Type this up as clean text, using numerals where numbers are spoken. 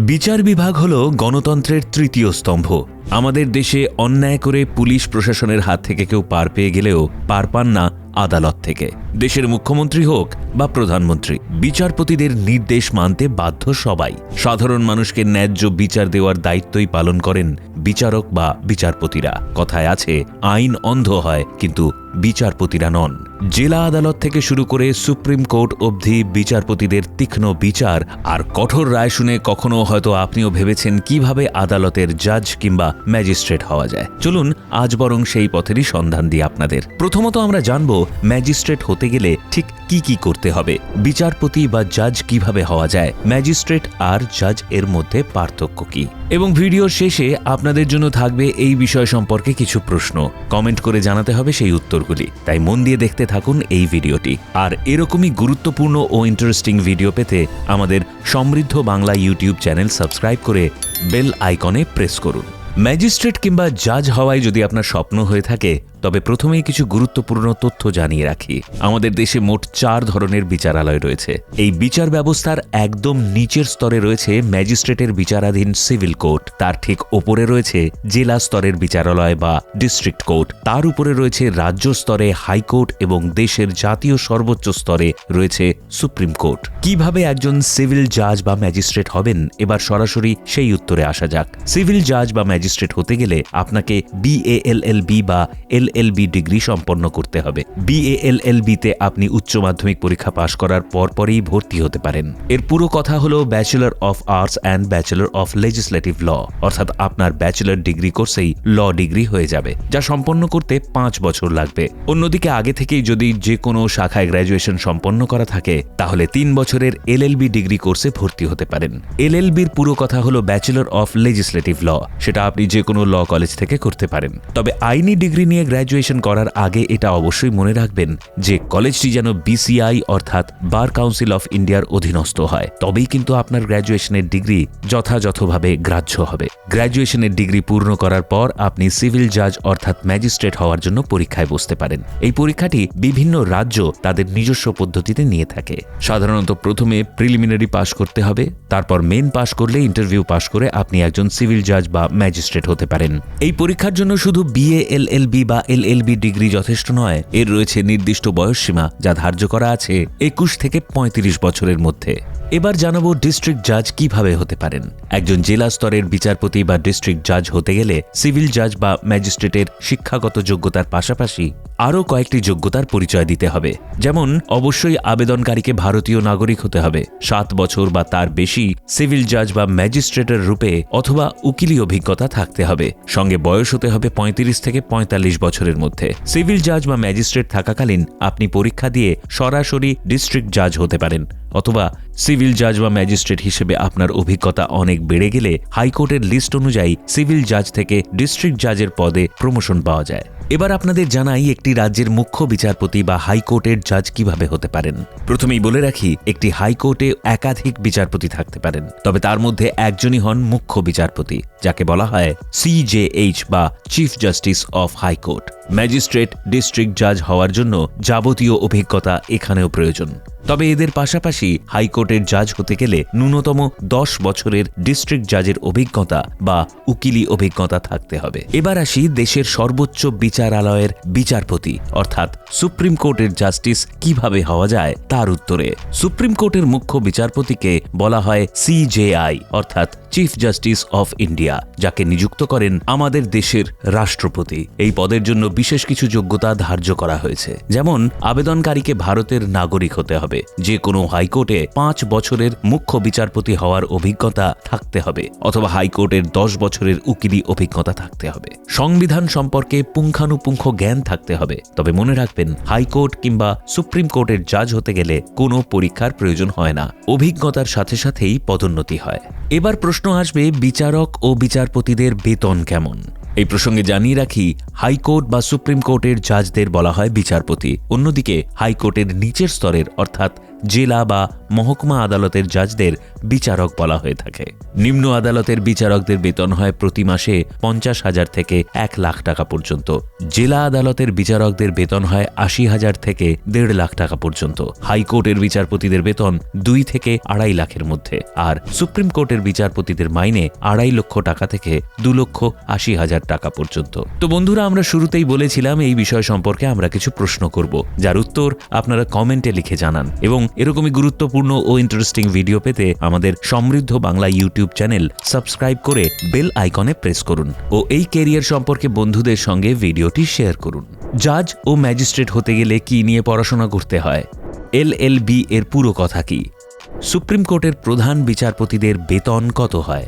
বিচার বিভাগ হল গণতন্ত্রের তৃতীয় স্তম্ভ। আমাদের দেশে অন্যায় করে পুলিশ প্রশাসনের হাত থেকে কেউ পার পেয়ে গেলেও পার পান না আদালত থেকে। দেশের মুখ্যমন্ত্রী হোক বা প্রধানমন্ত্রী, বিচারপতিদের নির্দেশ মানতে বাধ্য সবাই। সাধারণ মানুষকে ন্যায্য বিচার দেওয়ার দায়িত্বই পালন করেন বিচারক বা বিচারপতিরা। কথায় আছে, আইন অন্ধ হয় কিন্তু বিচারপতিরা নন। জেলা আদালত থেকে শুরু করে সুপ্রিম কোর্ট অবধি বিচারপতিদের তীক্ষ্ণ বিচার আর কঠোর রায় শুনে কখনো হয়তো আপনিও ভেবেছেন কিভাবে আদালতের জাজ কিংবা ম্যাজিস্ট্রেট হওয়া যায়। চলুন আজ বরং সেই পথেরই সন্ধান দিই আপনাদের। প্রথমত আমরা জানব ম্যাজিস্ট্রেট হতে গেলে ঠিক কি কি করতে হবে, বিচারপতি বা জাজ কিভাবে হওয়া যায়, ম্যাজিস্ট্রেট আর জাজ এর মধ্যে পার্থক্য কি, এবং ভিডিওর শেষে আপনাদের জন্য থাকবে এই বিষয় সম্পর্কে কিছু প্রশ্ন। কমেন্ট করে জানাতে হবে সেই উত্তরগুলি। তাই মন দিয়ে দেখতে থাকুন এই ভিডিওটি। আর এরকমই গুরুত্বপূর্ণ ও ইন্টারেস্টিং ভিডিও পেতে আমাদের সমৃদ্ধ বাংলা ইউটিউব চ্যানেল সাবস্ক্রাইব করে বেল আইকনে প্রেস করুন। ম্যাজিস্ট্রেট কিংবা জাজ হওয়াই যদি আপনার স্বপ্ন হয়ে থাকে, তবে প্রথমেই কিছু গুরুত্বপূর্ণ তথ্য জানিয়ে রাখি। আমাদের দেশে মোট 4 ধরনের বিচারালয় রয়েছে। এই বিচার ব্যবস্থার একদম নিচের স্তরে রয়েছে ম্যাজিস্ট্রেটের বিচারাধীন সিভিল কোর্ট, তার ঠিক ওপরে রয়েছে জেলা স্তরের বিচারালয় বা ডিস্ট্রিক্ট কোর্ট, তার উপরে রয়েছে রাজ্য স্তরে হাইকোর্ট এবং দেশের জাতীয় সর্বোচ্চ স্তরে রয়েছে সুপ্রিম কোর্ট। কিভাবে একজন সিভিল জাজ বা ম্যাজিস্ট্রেট হবেন, এবার সরাসরি সেই উত্তরে আসা যাক। সিভিল জাজ বা ম্যাজিস্ট্রেট হতে গেলে আপনাকে BALLB বা LLB ডিগ্রি সম্পন্ন করতে হবে। BALLB তে আপনি উচ্চ মাধ্যমিক পরীক্ষা পাশ করার পরপরই ভর্তি হতে পারেন। এর পুরো কথা হলো bachelor of arts and bachelor of legislative law, অর্থাৎ আপনার ব্যাচেলর ডিগ্রি কোর্সেই ল ডিগ্রি হয়ে যাবে, যা সম্পন্ন করতে 5 বছর লাগবে। অন্যদিকে আগে থেকেই যদি যে কোনো শাখায় গ্র্যাজুয়েশন সম্পন্ন করা থাকে, তাহলে 3 বছরের LLB ডিগ্রি কোর্সে ভর্তি হতে পারেন। LLBর পুরো কথা হলো ব্যাচেলর অফ লেজিসলেটিভ ল, সেটা আপনি যে কোনো ল কলেজ থেকে করতে পারেন। তবে আইনি ডিগ্রি নিয়ে গ্র্যাজুয়েশন করার আগে এটা অবশ্যই মনে রাখবেন যে কলেজটি যেন BCI অর্থাৎ বার কাউন্সিল অফ ইন্ডিয়ার অধীনস্থ হয়, তবেই কিন্তু আপনার গ্র্যাজুয়েশনের ডিগ্রি যথাযথভাবে গ্রাহ্য হবে। গ্র্যাজুয়েশনের ডিগ্রি পূর্ণ করার পর আপনি সিভিল জাজ অর্থাৎ ম্যাজিস্ট্রেট হওয়ার জন্য পরীক্ষায় বসতে পারেন। এই পরীক্ষাটি বিভিন্ন রাজ্য তাদের নিজস্ব পদ্ধতিতে নিয়ে থাকে। সাধারণত প্রথমে প্রিলিমিনারি পাশ করতে হবে, তারপর মেন পাশ করলে ইন্টারভিউ পাশ করে আপনি একজন সিভিল জাজ বা ম্যাজিস্ট্রেট হতে পারেন। এই পরীক্ষার জন্য শুধু BALLB বা LLB ডিগ্রি যথেষ্ট নয়, এর রয়েছে নির্দিষ্ট বয়সসীমা যা ধার্য করা আছে 21 থেকে 35 বছরের মধ্যে। এবার জানাবো ডিস্ট্রিক্ট জাজ কিভাবে হতে পারেন। একজন জেলা স্তরের বিচারপতি বা ডিস্ট্রিক্ট জাজ হতে গেলে সিভিল জাজ বা ম্যাজিস্ট্রেটের শিক্ষাগত যোগ্যতার পাশাপাশি আরও কয়েকটি যোগ্যতার পরিচয় দিতে হবে। যেমন অবশ্যই আবেদনকারীকে ভারতীয় নাগরিক হতে হবে, 7 বছর বা তার বেশি সিভিল জাজ বা ম্যাজিস্ট্রেটের রূপে অথবা উকিলি অভিজ্ঞতা থাকতে হবে, সঙ্গে বয়স হতে হবে 35 থেকে 45 বছরের মধ্যে। সিভিল জাজ বা ম্যাজিস্ট্রেট থাকাকালীন আপনি পরীক্ষা দিয়ে সরাসরি ডিস্ট্রিক্ট জাজ হতে পারেন, অথবা সিভিল জাজ বা ম্যাজিস্ট্রেট হিসেবে আপনার অভিজ্ঞতা অনেক বেড়ে গেলে হাইকোর্টের লিস্ট অনুযায়ী সিভিল জাজ থেকে ডিস্ট্রিক্ট জাজের পদে প্রমোশন পাওয়া যায়। এবার আপনাদের জানাই একটি রাজ্যের মুখ্য বিচারপতি বা হাইকোর্টের জাজ কিভাবে হতে পারেন। প্রথমেই বলে রাখি, একটি হাইকোর্টে একাধিক বিচারপতি থাকতে পারেন, তবে তার মধ্যে একজনই হন মুখ্য বিচারপতি, যাকে বলা হয় CJH বা chief justice of high court. Magistrate, district জাজ হওয়ার জন্য যাবতীয় অভিজ্ঞতা এখানেও প্রয়োজন। তবে এদের পাশাপাশি হাইকোর্টের জাজ হতে গেলে ন্যূনতম 10 বছরের ডিস্ট্রিক্ট জাজের অভিজ্ঞতা বা উকিলি অভিজ্ঞতা থাকতে হবে। এবার আসি দেশের সর্বোচ্চ বিচারালয়ের বিচারপতি অর্থাৎ সুপ্রিম কোর্টের জাস্টিস কিভাবে হওয়া যায় তার উত্তরে। সুপ্রিম কোর্টের মুখ্য বিচারপতিকে বলা হয় CJI অর্থাৎ চিফ জাস্টিস অফ ইন্ডিয়া, যাকে নিযুক্ত করেন আমাদের দেশের রাষ্ট্রপতি। এই পদের জন্য বিশেষ কিছু যোগ্যতা ধার্য করা হয়েছে। যেমন আবেদনকারীকে ভারতের নাগরিক হতে হবে, যে কোনো হাইকোর্টে 5 বছরের মুখ্য বিচারপতি হওয়ার অভিজ্ঞতা থাকতে হবে, অথবা হাইকোর্টের 10 বছরের উকিলি অভিজ্ঞতা থাকতে হবে। সংবিধান সম্পর্কে পুঙ্খানুপুঙ্খ জ্ঞান থাকতে হবে। তবে মনে রাখবেন, হাইকোর্ট কিংবা সুপ্রিম কোর্টের জাজ হতে গেলে কোনো পরীক্ষার প্রয়োজন হয় না, অভিজ্ঞতার সাথে সাথেই পদোন্নতি হয়। এবার প্রশ্ন আসবে, বিচারক ও বিচারপতিদের বেতন কেমন? এই প্রসঙ্গে জানিয়ে রাখি, হাইকোর্ট বা সুপ্রিম কোর্টের জাজদের বলা হয় বিচারপতি। অন্যদিকে হাইকোর্টের নিচের স্তরের অর্থাৎ জেলা বা মহকুমা আদালতের জাজদের বিচারক বলা হয়ে থাকে। নিম্ন আদালতের বিচারকদের বেতন হয় প্রতি মাসে 50,000 থেকে 1 লাখ টাকা পর্যন্ত। জেলা আদালতের বিচারকদের বেতন হয় 80,000 থেকে 1.5 লাখ টাকা পর্যন্ত। হাইকোর্টের বিচারপতিদের বেতন 2 থেকে 2.5 লাখের মধ্যে, আর সুপ্রিম কোর্টের বিচারপতিদের মাইনে 2.5 লক্ষ টাকা থেকে 2,80,000 টাকা পর্যন্ত। তো বন্ধুরা, আমরা শুরুতেই বলেছিলাম এই বিষয় সম্পর্কে আমরা কিছু প্রশ্ন করব, যার উত্তর আপনারা কমেন্টে লিখে জানান, এবং এরকমই গুরুত্বপূর্ণ ও ইন্টারেস্টিং ভিডিও পেতে আমাদের সমৃদ্ধ বাংলা ইউটিউব চ্যানেল সাবস্ক্রাইব করে বেল আইকনে প্রেস করুন ও এই ক্যারিয়ার সম্পর্কে বন্ধুদের সঙ্গে ভিডিওটি শেয়ার করুন। জাজ ও ম্যাজিস্ট্রেট হতে গেলে কি নিয়ে পড়াশোনা করতে হয়? LLB এর পুরো কথা কি? সুপ্রিম কোর্টের প্রধান বিচারপতিদের বেতন কত হয়?